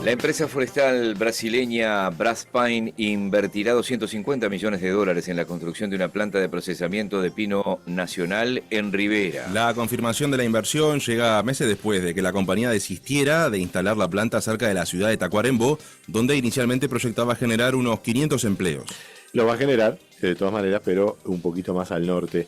La empresa forestal brasileña Braspain invertirá 250 millones de dólares en la construcción de una planta de procesamiento de pino nacional en Rivera. La confirmación de la inversión llega meses después de que la compañía desistiera de instalar la planta cerca de la ciudad de Tacuarembó, donde inicialmente proyectaba generar unos 500 empleos. Lo va a generar, de todas maneras, pero un poquito más al norte.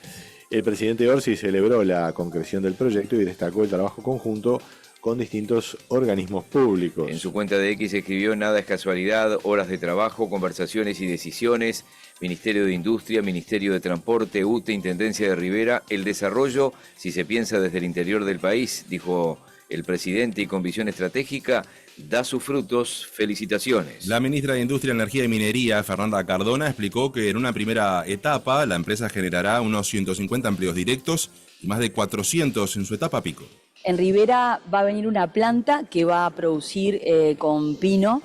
El presidente Orsi celebró la concreción del proyecto y destacó el trabajo conjunto con distintos organismos públicos. En su cuenta de X escribió: nada es casualidad, horas de trabajo, conversaciones y decisiones, Ministerio de Industria, Ministerio de Transporte, UTE, Intendencia de Rivera, el desarrollo, si se piensa desde el interior del país, dijo el presidente, y con visión estratégica, da sus frutos. Felicitaciones. La ministra de Industria, Energía y Minería, Fernanda Cardona, explicó que en una primera etapa la empresa generará unos 150 empleos directos y más de 400 en su etapa pico. En Rivera va a venir una planta que va a producir con pino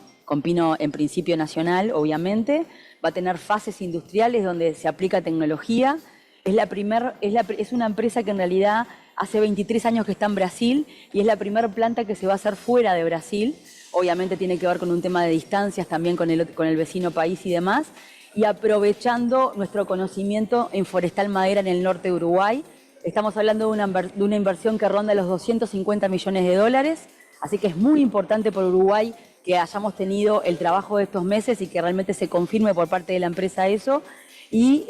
en principio nacional, obviamente. Va a tener fases industriales donde se aplica tecnología. Es una empresa que en realidad hace 23 años que está en Brasil y es la primera planta que se va a hacer fuera de Brasil. Obviamente tiene que ver con un tema de distancias también con el vecino país y demás. Y aprovechando nuestro conocimiento en forestal madera en el norte de Uruguay. Estamos hablando de una inversión que ronda los 250 millones de dólares, así que es muy importante por Uruguay que hayamos tenido el trabajo de estos meses y que realmente se confirme por parte de la empresa eso. Y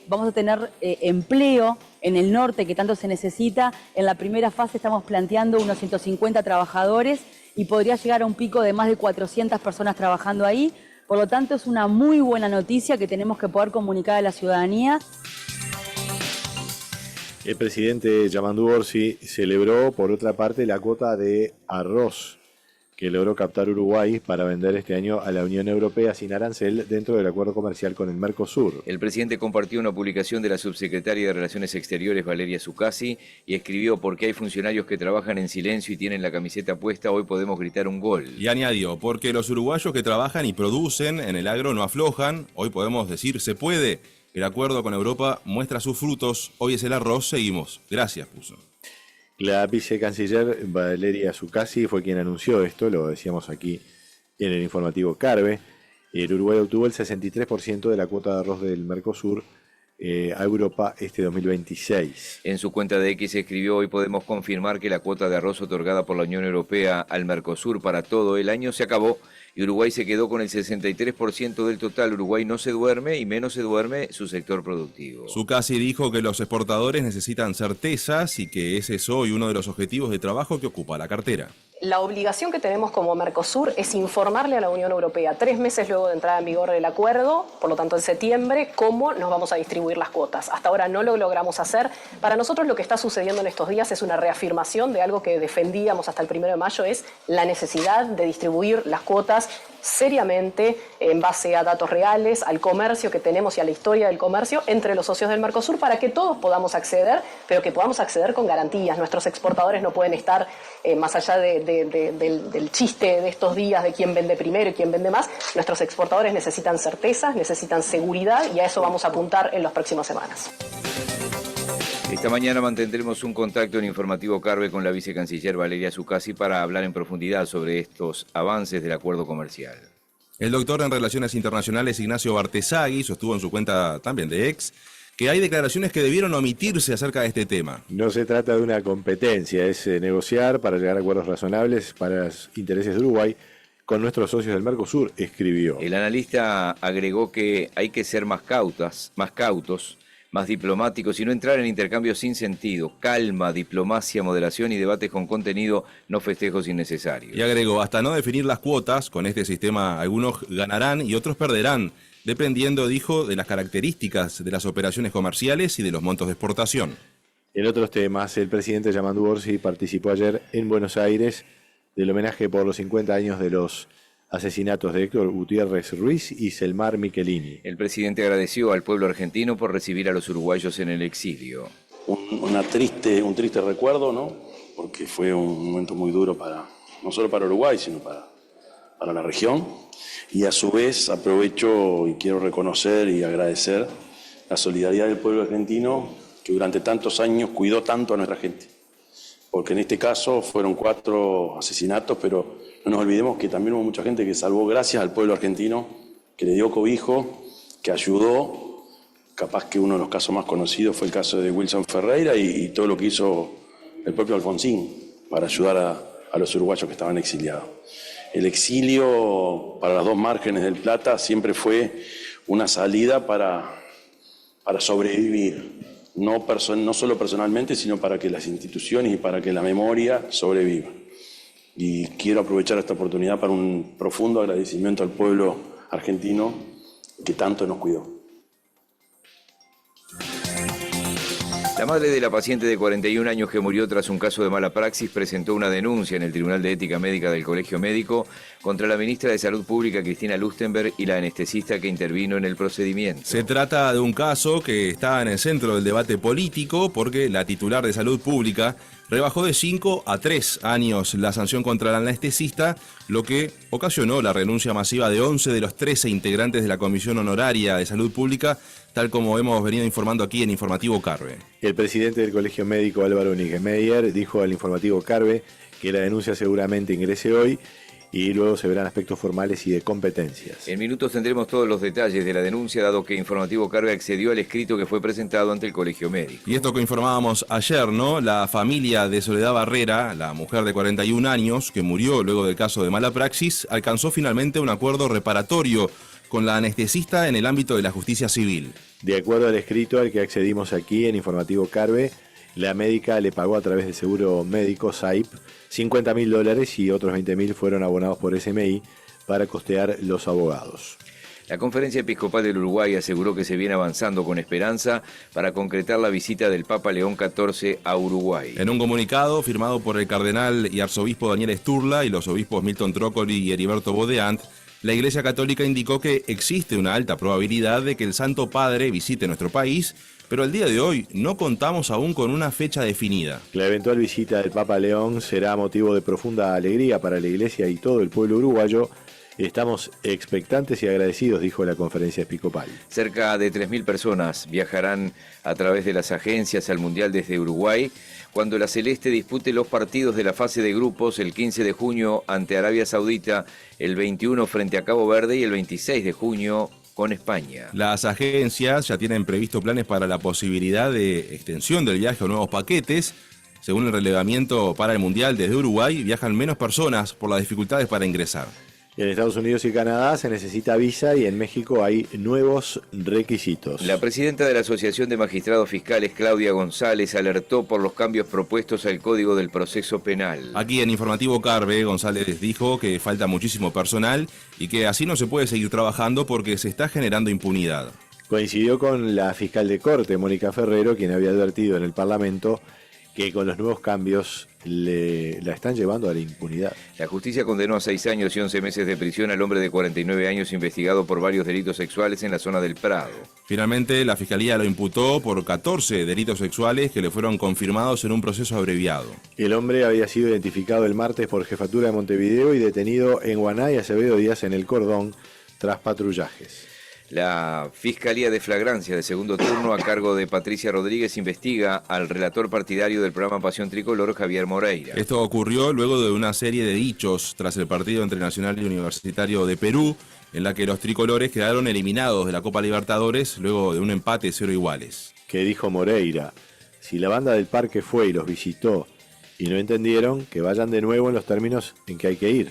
vamos a tener empleo en el norte que tanto se necesita. En la primera fase estamos planteando unos 150 trabajadores y podría llegar a un pico de más de 400 personas trabajando ahí. Por lo tanto, es una muy buena noticia que tenemos que poder comunicar a la ciudadanía. El presidente Yamandu Orsi celebró, por otra parte, la cuota de arroz que logró captar Uruguay para vender este año a la Unión Europea sin arancel dentro del acuerdo comercial con el Mercosur. El presidente compartió una publicación de la subsecretaria de Relaciones Exteriores, Valeria Zuccasi, y escribió: porque hay funcionarios que trabajan en silencio y tienen la camiseta puesta, hoy podemos gritar un gol. Y añadió: porque los uruguayos que trabajan y producen en el agro no aflojan, hoy podemos decir se puede. El acuerdo con Europa muestra sus frutos, hoy es el arroz, seguimos. Gracias, puso. La vicecanciller Valeria Zuccasi fue quien anunció esto, lo decíamos aquí en el informativo Carve. El Uruguay obtuvo el 63% de la cuota de arroz del Mercosur a Europa este 2026. En su cuenta de X escribió: hoy podemos confirmar que la cuota de arroz otorgada por la Unión Europea al Mercosur para todo el año se acabó y Uruguay se quedó con el 63% del total. Uruguay no se duerme y menos se duerme su sector productivo. Zuccasi dijo que los exportadores necesitan certezas y que ese es hoy uno de los objetivos de trabajo que ocupa la cartera. La obligación que tenemos como Mercosur es informarle a la Unión Europea 3 meses luego de entrada en vigor del acuerdo, por lo tanto en septiembre, cómo nos vamos a distribuir las cuotas. Hasta ahora no lo logramos hacer. Para nosotros lo que está sucediendo en estos días es una reafirmación de algo que defendíamos hasta el 1 de mayo, es la necesidad de distribuir las cuotas seriamente, en base a datos reales, al comercio que tenemos y a la historia del comercio entre los socios del Mercosur, para que todos podamos acceder, pero que podamos acceder con garantías. Nuestros exportadores no pueden estar más allá del chiste de estos días de quién vende primero y quién vende más. Nuestros exportadores necesitan certezas, necesitan seguridad y a eso vamos a apuntar en las próximas semanas. Esta mañana mantendremos un contacto en Informativo Carve con la vicecanciller Valeria Zuccasi para hablar en profundidad sobre estos avances del acuerdo comercial. El doctor en Relaciones Internacionales Ignacio Bartesagui sostuvo en su cuenta también de X que hay declaraciones que debieron omitirse acerca de este tema. No se trata de una competencia, es negociar para llegar a acuerdos razonables para los intereses de Uruguay con nuestros socios del Mercosur, escribió. El analista agregó que hay que ser más cautos, más diplomáticos y no entrar en intercambios sin sentido. Calma, diplomacia, moderación y debates con contenido, no festejos innecesarios. Y agregó: hasta no definir las cuotas, con este sistema algunos ganarán y otros perderán, dependiendo, dijo, de las características de las operaciones comerciales y de los montos de exportación. En otros temas, el presidente Yamandu Orsi participó ayer en Buenos Aires del homenaje por los 50 años de los asesinatos de Héctor Gutiérrez Ruiz y Selmar Michelini. El presidente agradeció al pueblo argentino por recibir a los uruguayos en el exilio. Un triste recuerdo, ¿no? Porque fue un momento muy duro no solo para Uruguay, sino para la región. Y a su vez aprovecho y quiero reconocer y agradecer la solidaridad del pueblo argentino que durante tantos años cuidó tanto a nuestra gente. Porque en este caso fueron 4 asesinatos, pero no nos olvidemos que también hubo mucha gente que salvó gracias al pueblo argentino, que le dio cobijo, que ayudó. Capaz que uno de los casos más conocidos fue el caso de Wilson Ferreira y todo lo que hizo el propio Alfonsín para ayudar a los uruguayos que estaban exiliados. El exilio para las dos márgenes del Plata siempre fue una salida para sobrevivir, no solo personalmente, sino para que las instituciones y para que la memoria sobreviva. Y quiero aprovechar esta oportunidad para un profundo agradecimiento al pueblo argentino que tanto nos cuidó. La madre de la paciente de 41 años que murió tras un caso de mala praxis presentó una denuncia en el Tribunal de Ética Médica del Colegio Médico contra la ministra de Salud Pública Cristina Lustenberg y la anestesista que intervino en el procedimiento. Se trata de un caso que está en el centro del debate político porque la titular de Salud Pública rebajó de 5 a 3 años la sanción contra la anestesista, lo que ocasionó la renuncia masiva de 11 de los 13 integrantes de la Comisión Honoraria de Salud Pública, tal como hemos venido informando aquí en Informativo Carve. El presidente del Colegio Médico, Álvaro Nigemeyer, dijo al Informativo Carve que la denuncia seguramente ingrese hoy y luego se verán aspectos formales y de competencias. En minutos tendremos todos los detalles de la denuncia, dado que Informativo Carve accedió al escrito que fue presentado ante el Colegio Médico. Y esto que informábamos ayer, ¿no? La familia de Soledad Barrera, la mujer de 41 años, que murió luego del caso de mala praxis, alcanzó finalmente un acuerdo reparatorio con la anestesista en el ámbito de la justicia civil. De acuerdo al escrito al que accedimos aquí en Informativo Carve, la médica le pagó a través del seguro médico SAIP $50.000 y otros 20.000 fueron abonados por SMI para costear los abogados. La Conferencia Episcopal del Uruguay aseguró que se viene avanzando con esperanza para concretar la visita del Papa León XIV a Uruguay. En un comunicado firmado por el cardenal y arzobispo Daniel Sturla y los obispos Milton Trócoli y Heriberto Bodeant, la Iglesia Católica indicó que existe una alta probabilidad de que el Santo Padre visite nuestro país, pero al día de hoy no contamos aún con una fecha definida. La eventual visita del Papa León será motivo de profunda alegría para la Iglesia y todo el pueblo uruguayo. Estamos expectantes y agradecidos, dijo la Conferencia Episcopal. Cerca de 3.000 personas viajarán a través de las agencias al Mundial desde Uruguay, cuando la Celeste dispute los partidos de la fase de grupos el 15 de junio ante Arabia Saudita, el 21 frente a Cabo Verde y el 26 de junio con España. Las agencias ya tienen previsto planes para la posibilidad de extensión del viaje o nuevos paquetes. Según el relevamiento para el Mundial desde Uruguay, viajan menos personas por las dificultades para ingresar. En Estados Unidos y Canadá se necesita visa y en México hay nuevos requisitos. La presidenta de la Asociación de Magistrados Fiscales, Claudia González, alertó por los cambios propuestos al Código del Proceso Penal. Aquí en Informativo Carve, González dijo que falta muchísimo personal y que así no se puede seguir trabajando porque se está generando impunidad. Coincidió con la fiscal de corte, Mónica Ferrero, quien había advertido en el Parlamento que con los nuevos cambios la están llevando a la impunidad. La justicia condenó a 6 años y 11 meses de prisión al hombre de 49 años investigado por varios delitos sexuales en la zona del Prado. Finalmente, la Fiscalía lo imputó por 14 delitos sexuales que le fueron confirmados en un proceso abreviado. El hombre había sido identificado el martes por Jefatura de Montevideo y detenido en Guaná y Acevedo Díaz en el Cordón tras patrullajes. La Fiscalía de Flagrancia de segundo turno a cargo de Patricia Rodríguez investiga al relator partidario del programa Pasión Tricolor, Javier Moreira. Esto ocurrió luego de una serie de dichos tras el partido entre Nacional y Universitario de Perú, en la que los tricolores quedaron eliminados de la Copa Libertadores luego de un empate 0 iguales. Que dijo Moreira, si la banda del parque fue y los visitó y no entendieron, que vayan de nuevo en los términos en que hay que ir.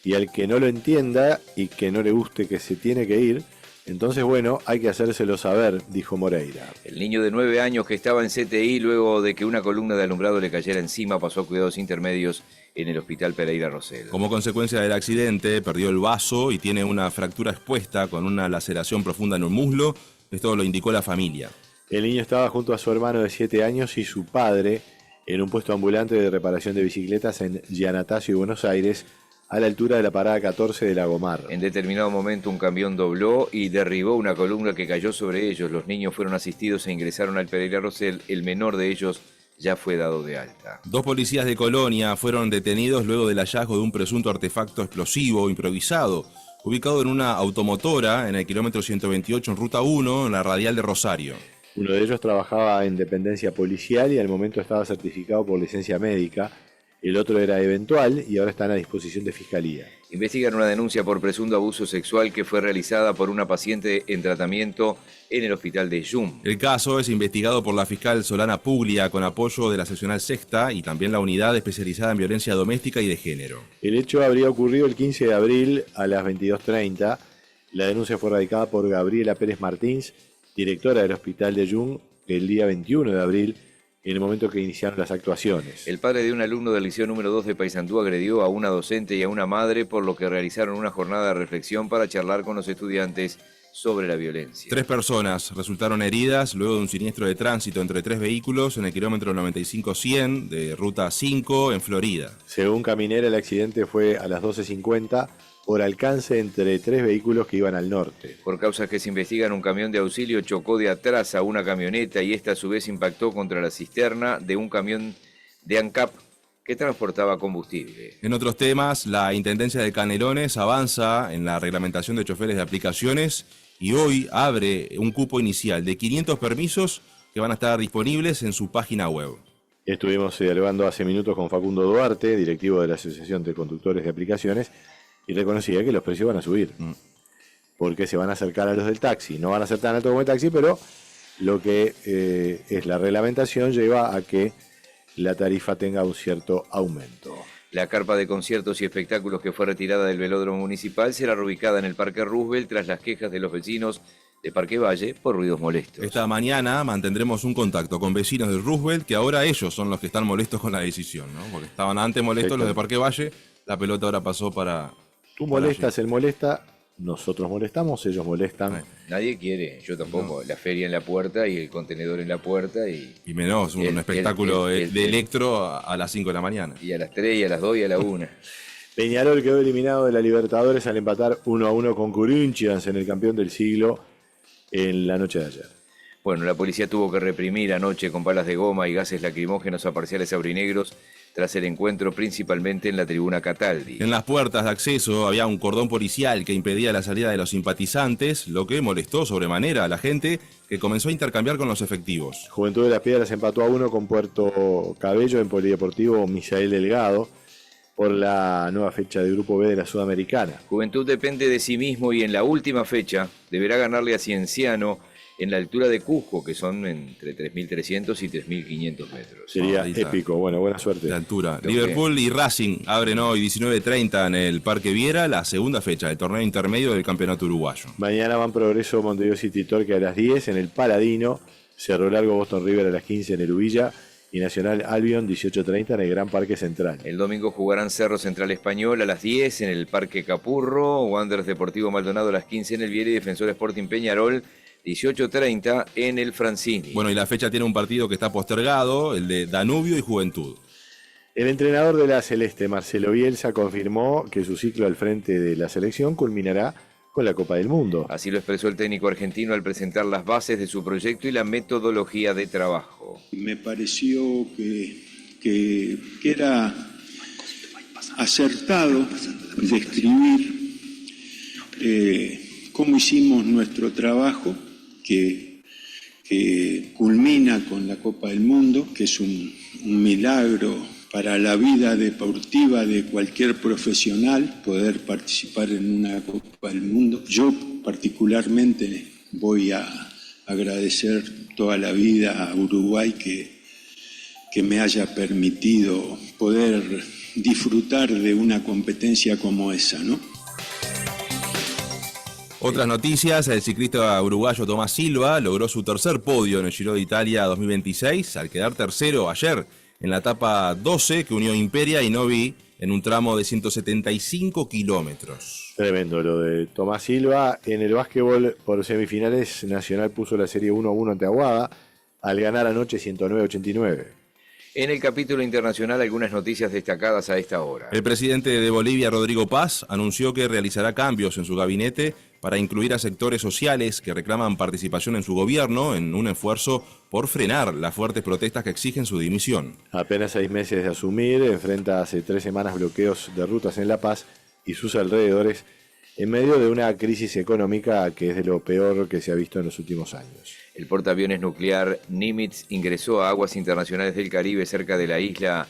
Y al que no lo entienda y que no le guste que se tiene que ir, entonces, bueno, hay que hacérselo saber, dijo Moreira. El niño de 9 años que estaba en CTI luego de que una columna de alumbrado le cayera encima pasó a cuidados intermedios en el Hospital Pereira Rosell. Como consecuencia del accidente, perdió el vaso y tiene una fractura expuesta con una laceración profunda en un muslo. Esto lo indicó la familia. El niño estaba junto a su hermano de 7 años y su padre en un puesto ambulante de reparación de bicicletas en Giannatasio y Buenos Aires, a la altura de la parada 14 de Lagomar. En determinado momento un camión dobló y derribó una columna que cayó sobre ellos. Los niños fueron asistidos e ingresaron al Pereira Rosell. El menor de ellos ya fue dado de alta. 2 policías de Colonia fueron detenidos luego del hallazgo de un presunto artefacto explosivo improvisado, ubicado en una automotora en el kilómetro 128 en Ruta 1, en la radial de Rosario. Uno de ellos trabajaba en dependencia policial y al momento estaba certificado por licencia médica. el otro era eventual y ahora están a disposición de Fiscalía. Investigan una denuncia por presunto abuso sexual que fue realizada por una paciente en tratamiento en el hospital de Yum. El caso es investigado por la fiscal Solana Puglia con apoyo de la seccional sexta y también la unidad especializada en violencia doméstica y de género. El hecho habría ocurrido el 15 de abril a las 22:30. La denuncia fue radicada por Gabriela Pérez Martins, directora del hospital de Yum, el día 21 de abril, en el momento que iniciaron las actuaciones. El padre de un alumno del Liceo número 2 de Paysandú agredió a una docente y a una madre, por lo que realizaron una jornada de reflexión para charlar con los estudiantes sobre la violencia. 3 personas resultaron heridas luego de un siniestro de tránsito entre 3 vehículos en el kilómetro 95-100 de Ruta 5 en Florida. Según Caminera, el accidente fue a las 12:50 por alcance entre 3 vehículos que iban al norte. Por causas que se investigan, un camión de auxilio chocó de atrás a una camioneta y esta a su vez impactó contra la cisterna de un camión de ANCAP que transportaba combustible. En otros temas, la Intendencia de Canelones avanza en la reglamentación de choferes de aplicaciones y hoy abre un cupo inicial de 500 permisos que van a estar disponibles en su página web. Estuvimos dialogando hace minutos con Facundo Duarte, directivo de la Asociación de Conductores de Aplicaciones, y reconocía que los precios van a subir, porque se van a acercar a los del taxi. No van a ser tan altos como el taxi, pero lo que es la reglamentación lleva a que la tarifa tenga un cierto aumento. La carpa de conciertos y espectáculos que fue retirada del velódromo municipal será reubicada en el Parque Roosevelt tras las quejas de los vecinos de Parque Valle por ruidos molestos. Esta mañana mantendremos un contacto con vecinos de Roosevelt, que ahora ellos son los que están molestos con la decisión, ¿no? Porque estaban antes molestos los de Parque Valle, la pelota ahora pasó para... Tú molestas, él molesta, nosotros molestamos, ellos molestan. Nadie quiere, yo tampoco, la feria en la puerta y el contenedor en la puerta y menos un espectáculo de electro a las 5 de la mañana. Y a las 3, y a las 2 y a la 1. Peñarol quedó eliminado de la Libertadores al empatar 1-1 con Corinthians en el campeón del siglo en la noche de ayer. Bueno, la policía tuvo que reprimir anoche con balas de goma y gases lacrimógenos a parciales aurinegros tras el encuentro principalmente en la tribuna Cataldi. En las puertas de acceso había un cordón policial que impedía la salida de los simpatizantes, lo que molestó sobremanera a la gente que comenzó a intercambiar con los efectivos. Juventud de las Piedras empató a 1 con Puerto Cabello en Polideportivo Misael Delgado por la nueva fecha del Grupo B de la Sudamericana. Juventud depende de sí mismo y en la última fecha deberá ganarle a Cienciano en la altura de Cusco, que son entre 3.300 y 3.500 metros. Sería épico. Bueno, buena suerte. De altura. Liverpool y Racing abren hoy 19:30 en el Parque Viera la segunda fecha del torneo intermedio del campeonato uruguayo. Mañana van Progreso Montevideo City Torque a las 10 en el Paladino, Cerro Largo Boston River a las 15 en el Ubilla y Nacional Albion 18:30 en el Gran Parque Central. El domingo jugarán Cerro Central Español a las 10 en el Parque Capurro, Wanderers Deportivo Maldonado a las 15 en el Viera y Defensor Sporting Peñarol 18:30 en el Francini. Bueno, y la fecha tiene un partido que está postergado, el de Danubio y Juventud. El entrenador de la Celeste, Marcelo Bielsa, confirmó que su ciclo al frente de la selección culminará con la Copa del Mundo. Así lo expresó el técnico argentino al presentar las bases de su proyecto y la metodología de trabajo. Me pareció que era acertado describir cómo hicimos nuestro trabajo, que culmina con la Copa del Mundo, que es un milagro para la vida deportiva de cualquier profesional poder participar en una Copa del Mundo. Yo particularmente voy a agradecer toda la vida a Uruguay que me haya permitido poder disfrutar de una competencia como esa, ¿no? Otras noticias, el ciclista uruguayo Tomás Silva logró su tercer podio en el Giro de Italia 2026 al quedar tercero ayer en la etapa 12 que unió Imperia y Novi en un tramo de 175 kilómetros. Tremendo lo de Tomás Silva. En el básquetbol por semifinales, Nacional puso la serie 1-1 ante Aguada al ganar anoche 109-89. En el capítulo internacional, algunas noticias destacadas a esta hora. El presidente de Bolivia, Rodrigo Paz, anunció que realizará cambios en su gabinete para incluir a sectores sociales que reclaman participación en su gobierno en un esfuerzo por frenar las fuertes protestas que exigen su dimisión. Apenas 6 meses de asumir, enfrenta hace 3 semanas bloqueos de rutas en La Paz y sus alrededores en medio de una crisis económica que es de lo peor que se ha visto en los últimos años. El portaaviones nuclear Nimitz ingresó a aguas internacionales del Caribe cerca de la isla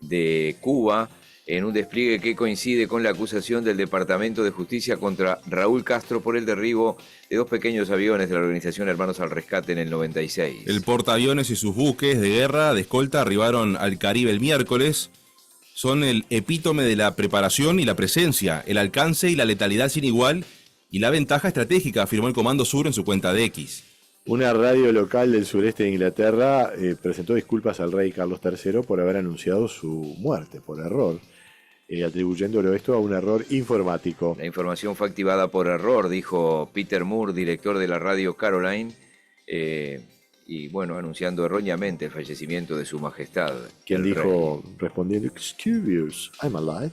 de Cuba, en un despliegue que coincide con la acusación del Departamento de Justicia contra Raúl Castro por el derribo de 2 pequeños aviones de la organización Hermanos al Rescate en el 96. El portaaviones y sus buques de guerra de escolta arribaron al Caribe el miércoles. Son el epítome de la preparación y la presencia, el alcance y la letalidad sin igual y la ventaja estratégica, afirmó el Comando Sur en su cuenta de X. Una radio local del sureste de Inglaterra presentó disculpas al rey Carlos III por haber anunciado su muerte por error, atribuyéndolo esto a un error informático. La información fue activada por error, dijo Peter Moore, director de la radio Caroline, y bueno, anunciando erróneamente el fallecimiento de su majestad. Quien el dijo, rey. respondiendo, "Excuse, I'm alive."